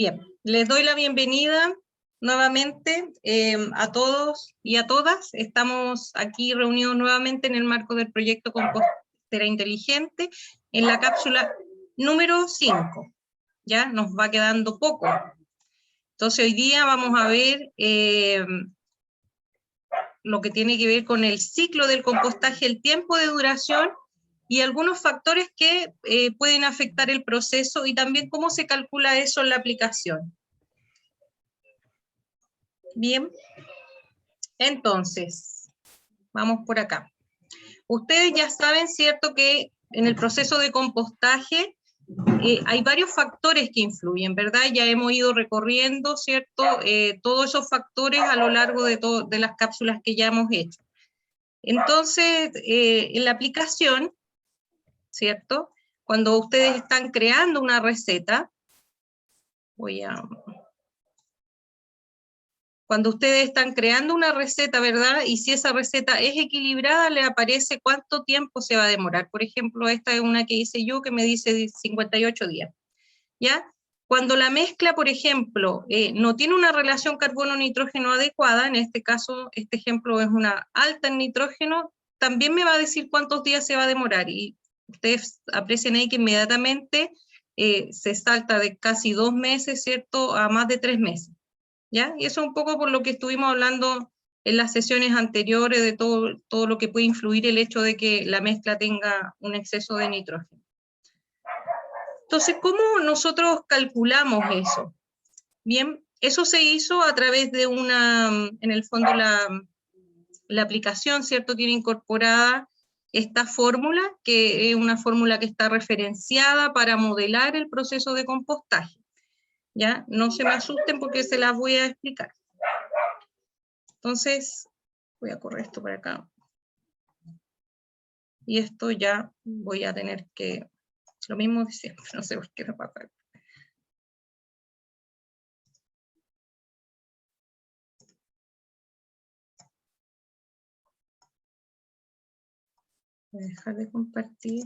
Bien, les doy la bienvenida nuevamente a todos y a todas. Estamos aquí reunidos nuevamente en el marco del proyecto Compostera Inteligente, en la cápsula número 5. Ya nos va quedando poco. Entonces hoy día vamos a ver lo que tiene que ver con el ciclo del compostaje, el tiempo de duración, y algunos factores que pueden afectar el proceso y también cómo se calcula eso en la aplicación. Bien, entonces, vamos por acá. Ustedes ya saben, ¿cierto?, que en el proceso de compostaje hay varios factores que influyen, ¿verdad? Ya hemos ido recorriendo, ¿cierto?, todos esos factores a lo largo de las cápsulas que ya hemos hecho. Entonces, en la aplicación, ¿cierto?, cuando ustedes están creando una receta, cuando ustedes están creando una receta, ¿verdad?, y si esa receta es equilibrada, le aparece cuánto tiempo se va a demorar. Por ejemplo, esta es una que hice yo que me dice 58 días, ¿ya? Cuando la mezcla, por ejemplo, no tiene una relación carbono-nitrógeno adecuada, en este caso, este ejemplo es una alta en nitrógeno, también me va a decir cuántos días se va a demorar, y ustedes aprecian ahí que inmediatamente se salta de casi 2 meses, ¿cierto?, a más de 3 meses, ¿ya? Y eso un poco por lo que estuvimos hablando en las sesiones anteriores, de todo lo que puede influir el hecho de que la mezcla tenga un exceso de nitrógeno. Entonces, ¿cómo nosotros calculamos eso? Bien, eso se hizo a través de en el fondo la aplicación, ¿cierto?, tiene incorporada esta fórmula, que es una fórmula que está referenciada para modelar el proceso de compostaje. ¿Ya? No se me asusten porque se las voy a explicar. Entonces, voy a correr esto para acá. Y esto ya voy a tener que, lo mismo de siempre, no sé por qué me pasa. Voy a dejar de compartir.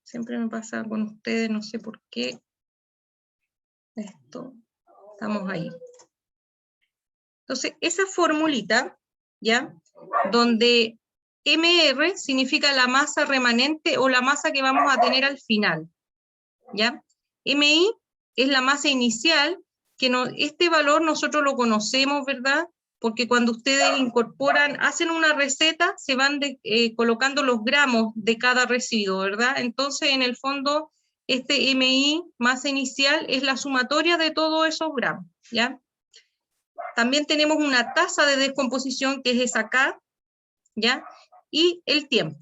Siempre me pasa con ustedes, no sé por qué. Esto, estamos ahí. Entonces, esa formulita, ¿ya?, donde MR significa la masa remanente o la masa que vamos a tener al final, ¿ya? MI es la masa inicial, que este valor nosotros lo conocemos, ¿verdad?, porque cuando ustedes incorporan, hacen una receta, se van colocando los gramos de cada residuo, ¿verdad? Entonces, en el fondo, este MI, masa inicial, es la sumatoria de todos esos gramos, ¿ya? También tenemos una tasa de descomposición, que es esa acá, ¿ya? Y el tiempo.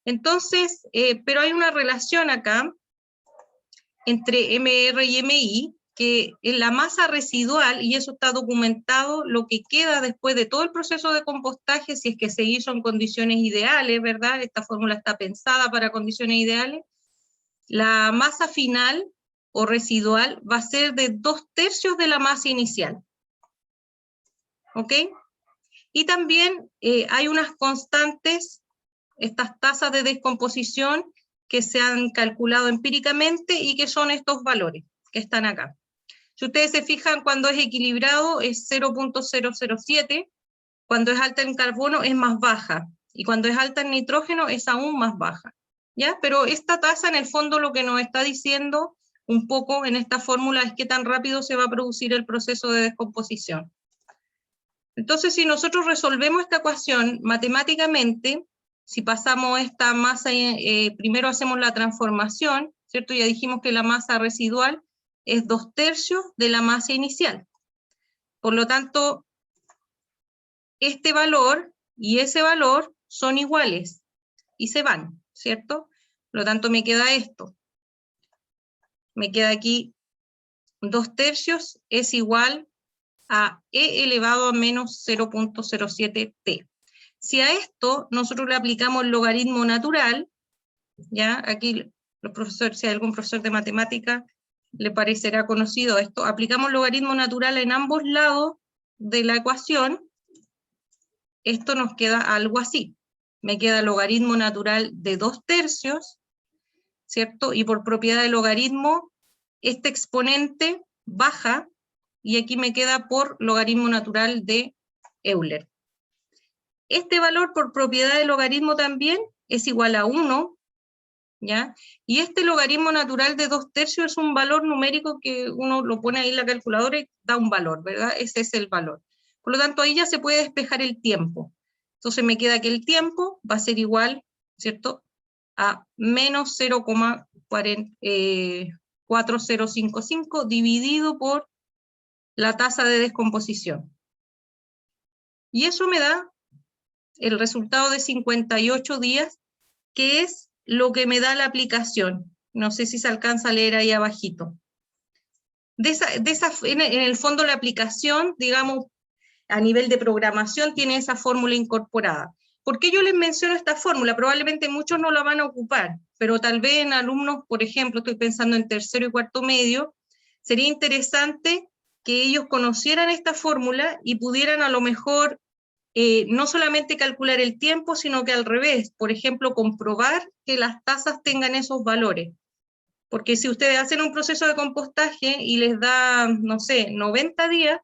Entonces, pero hay una relación acá entre MR y MI, que en la masa residual, y eso está documentado, lo que queda después de todo el proceso de compostaje, si es que se hizo en condiciones ideales, ¿verdad? Esta fórmula está pensada para condiciones ideales. La masa final o residual va a ser de 2/3 de la masa inicial. ¿Ok? Y también hay unas constantes, estas tasas de descomposición, que se han calculado empíricamente y que son estos valores que están acá. Si ustedes se fijan, cuando es equilibrado es 0.007, cuando es alta en carbono es más baja, y cuando es alta en nitrógeno es aún más baja, ¿ya? Pero esta tasa en el fondo lo que nos está diciendo un poco en esta fórmula es qué tan rápido se va a producir el proceso de descomposición. Entonces, si nosotros resolvemos esta ecuación matemáticamente, si pasamos esta masa, primero hacemos la transformación, ¿cierto? Ya dijimos que la masa residual es 2/3 de la masa inicial. Por lo tanto, este valor y ese valor son iguales y se van, ¿cierto? Por lo tanto, me queda esto. Me queda aquí 2/3 es igual a e elevado a menos 0.07t. Si a esto nosotros le aplicamos el logaritmo natural, ya aquí los profesores, si hay algún profesor de matemática, le parecerá conocido esto, aplicamos logaritmo natural en ambos lados de la ecuación, esto nos queda algo así, me queda logaritmo natural de 2/3, ¿cierto? Y por propiedad de logaritmo, este exponente baja, y aquí me queda por logaritmo natural de Euler. Este valor por propiedad de logaritmo también es igual a 1, ¿ya? Y este logaritmo natural de 2/3 es un valor numérico que uno lo pone ahí en la calculadora y da un valor, ¿verdad? Ese es el valor. Por lo tanto, ahí ya se puede despejar el tiempo. Entonces me queda que el tiempo va a ser igual, ¿cierto?, a menos 0,4055 dividido por la tasa de descomposición. Y eso me da el resultado de 58 días, que es lo que me da la aplicación. No sé si se alcanza a leer ahí abajito. En el fondo la aplicación, digamos, a nivel de programación, tiene esa fórmula incorporada. ¿Por qué yo les menciono esta fórmula? Probablemente muchos no la van a ocupar, pero tal vez en alumnos, por ejemplo, estoy pensando en tercero y cuarto medio, sería interesante que ellos conocieran esta fórmula y pudieran a lo mejor no solamente calcular el tiempo, sino que al revés, por ejemplo, comprobar que las tasas tengan esos valores. Porque si ustedes hacen un proceso de compostaje y les da, no sé, 90 días,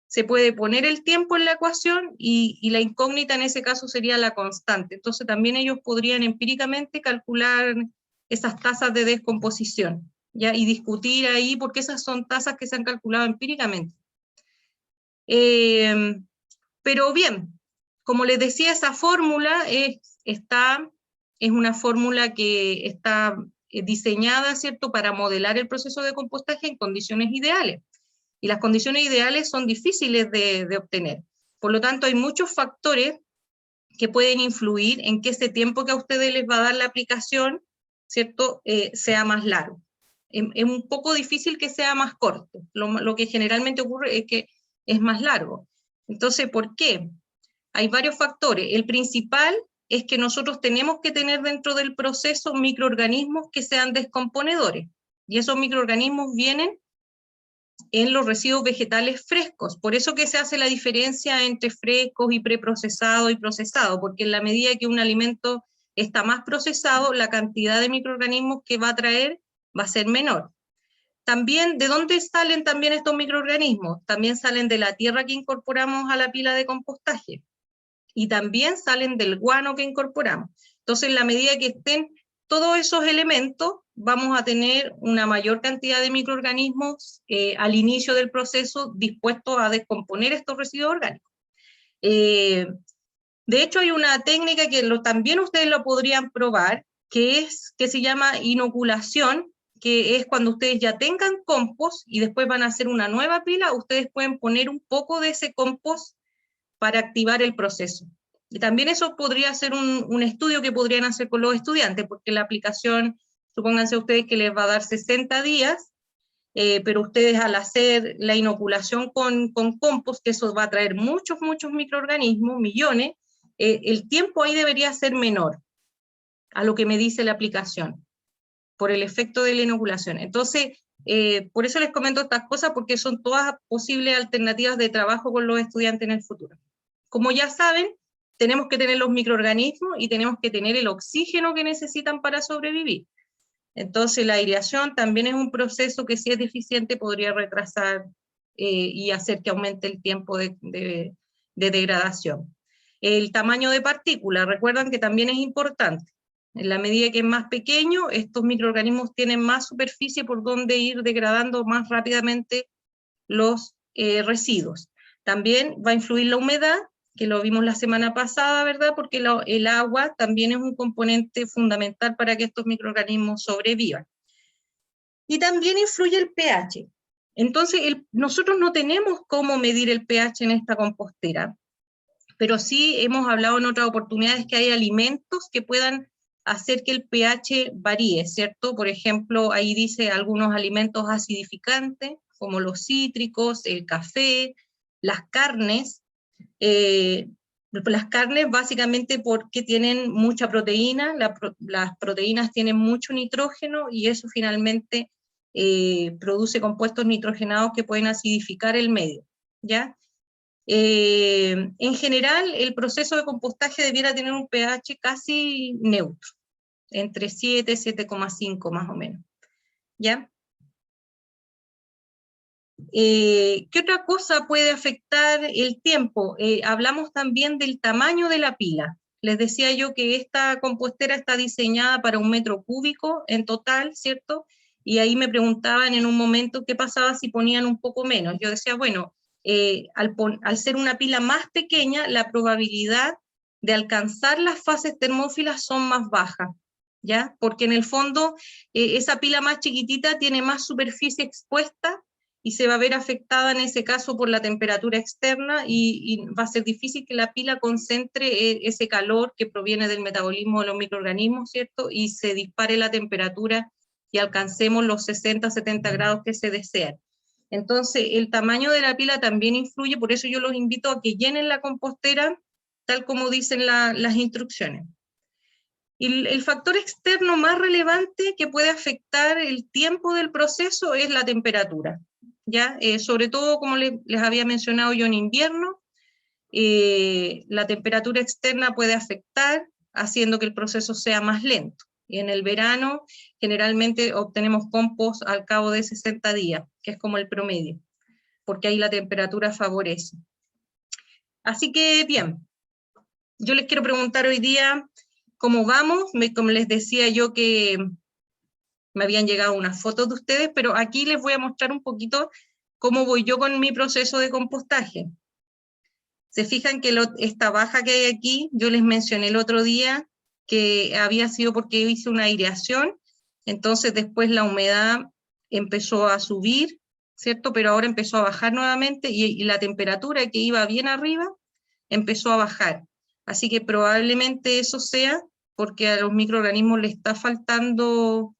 se puede poner el tiempo en la ecuación y la incógnita en ese caso sería la constante. Entonces también ellos podrían empíricamente calcular esas tasas de descomposición, ¿ya? Y discutir ahí, porque esas son tasas que se han calculado empíricamente. Pero bien, como les decía, esa fórmula es una fórmula que está diseñada, ¿cierto?, para modelar el proceso de compostaje en condiciones ideales. Y las condiciones ideales son difíciles de obtener. Por lo tanto, hay muchos factores que pueden influir en que ese tiempo que a ustedes les va a dar la aplicación, ¿cierto?, sea más largo. Es un poco difícil que sea más corto. Lo que generalmente ocurre es que es más largo. Entonces, ¿por qué? Hay varios factores. El principal es que nosotros tenemos que tener dentro del proceso microorganismos que sean descomponedores. Y esos microorganismos vienen en los residuos vegetales frescos. Por eso que se hace la diferencia entre frescos y preprocesado y procesado, porque en la medida que un alimento está más procesado, la cantidad de microorganismos que va a traer va a ser menor. También, ¿de dónde salen también estos microorganismos? También salen de la tierra que incorporamos a la pila de compostaje. Y también salen del guano que incorporamos. Entonces, en la medida que estén todos esos elementos, vamos a tener una mayor cantidad de microorganismos al inicio del proceso dispuestos a descomponer estos residuos orgánicos. De hecho, hay una técnica que también ustedes lo podrían probar, que se llama inoculación, que es cuando ustedes ya tengan compost y después van a hacer una nueva pila, ustedes pueden poner un poco de ese compost para activar el proceso. Y también eso podría ser un estudio que podrían hacer con los estudiantes, porque la aplicación, supónganse ustedes que les va a dar 60 días, pero ustedes al hacer la inoculación con compost, que eso va a traer muchos microorganismos, millones, el tiempo ahí debería ser menor a lo que me dice la aplicación, por el efecto de la inoculación. Entonces, por eso les comento estas cosas, porque son todas posibles alternativas de trabajo con los estudiantes en el futuro. Como ya saben, tenemos que tener los microorganismos y tenemos que tener el oxígeno que necesitan para sobrevivir. Entonces la aireación también es un proceso que si es deficiente podría retrasar y hacer que aumente el tiempo de degradación. El tamaño de partículas, recuerdan que también es importante. En la medida que es más pequeño, estos microorganismos tienen más superficie por donde ir degradando más rápidamente los residuos. También va a influir la humedad, que lo vimos la semana pasada, ¿verdad? Porque el agua también es un componente fundamental para que estos microorganismos sobrevivan. Y también influye el pH. Entonces, nosotros no tenemos cómo medir el pH en esta compostera, pero sí hemos hablado en otras oportunidades que hay alimentos que puedan hacer que el pH varíe, ¿cierto? Por ejemplo, ahí dice algunos alimentos acidificantes, como los cítricos, el café, las carnes. Las carnes básicamente porque tienen mucha proteína, las proteínas tienen mucho nitrógeno y eso finalmente produce compuestos nitrogenados que pueden acidificar el medio, ¿ya? En general, el proceso de compostaje debiera tener un pH casi neutro, entre 7 y 7,5 más o menos, ¿ya? ¿Qué otra cosa puede afectar el tiempo? Hablamos también del tamaño de la pila. Les decía yo que esta compostera está diseñada para 1 metro cúbico en total, ¿cierto? Y ahí me preguntaban en un momento qué pasaba si ponían un poco menos. Yo decía, bueno, al ser una pila más pequeña, la probabilidad de alcanzar las fases termófilas son más bajas, ¿ya? Porque en el fondo esa pila más chiquitita tiene más superficie expuesta y se va a ver afectada en ese caso por la temperatura externa y va a ser difícil que la pila concentre ese calor que proviene del metabolismo de los microorganismos, ¿cierto? Y se dispare la temperatura y alcancemos los 60, 70 grados que se desean. Entonces, el tamaño de la pila también influye, por eso yo los invito a que llenen la compostera tal como dicen las instrucciones. Y el factor externo más relevante que puede afectar el tiempo del proceso es la temperatura, ¿ya? Sobre todo, como les había mencionado yo, en invierno, la temperatura externa puede afectar, haciendo que el proceso sea más lento. Y en el verano, generalmente obtenemos compost al cabo de 60 días, que es como el promedio, porque ahí la temperatura favorece. Así que, bien, yo les quiero preguntar hoy día cómo vamos. Como les decía yo que me habían llegado unas fotos de ustedes, pero aquí les voy a mostrar un poquito cómo voy yo con mi proceso de compostaje. Se fijan que esta baja que hay aquí, yo les mencioné el otro día que había sido porque hice una aireación, entonces después la humedad empezó a subir, ¿cierto? Pero ahora empezó a bajar nuevamente y la temperatura que iba bien arriba empezó a bajar. Así que probablemente eso sea porque a los microorganismos les está faltando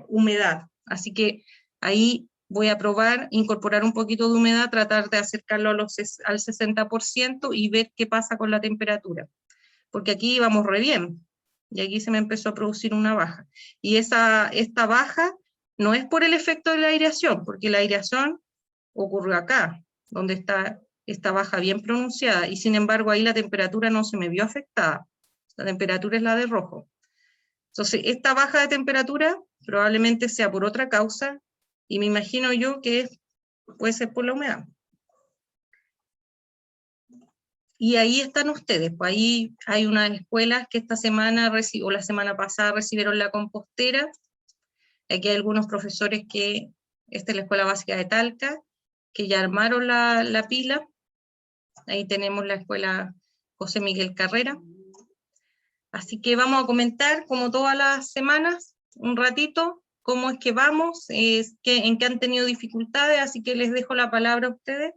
humedad. Así que ahí voy a probar, incorporar un poquito de humedad, tratar de acercarlo al 60% y ver qué pasa con la temperatura. Porque aquí íbamos re bien, y aquí se me empezó a producir una baja. Y esta baja no es por el efecto de la aireación, porque la aireación ocurrió acá, donde está esta baja bien pronunciada, y sin embargo ahí la temperatura no se me vio afectada. La temperatura es la de rojo. Entonces, esta baja de temperatura probablemente sea por otra causa, y me imagino yo que puede ser por la humedad. Y ahí están ustedes, pues ahí hay unas escuelas que esta semana, o la semana pasada, recibieron la compostera. Aquí hay algunos profesores que, esta es la Escuela Básica de Talca, que ya armaron la pila. Ahí tenemos la Escuela José Miguel Carrera. Así que vamos a comentar, como todas las semanas, un ratito, cómo es que vamos, en qué han tenido dificultades, así que les dejo la palabra a ustedes.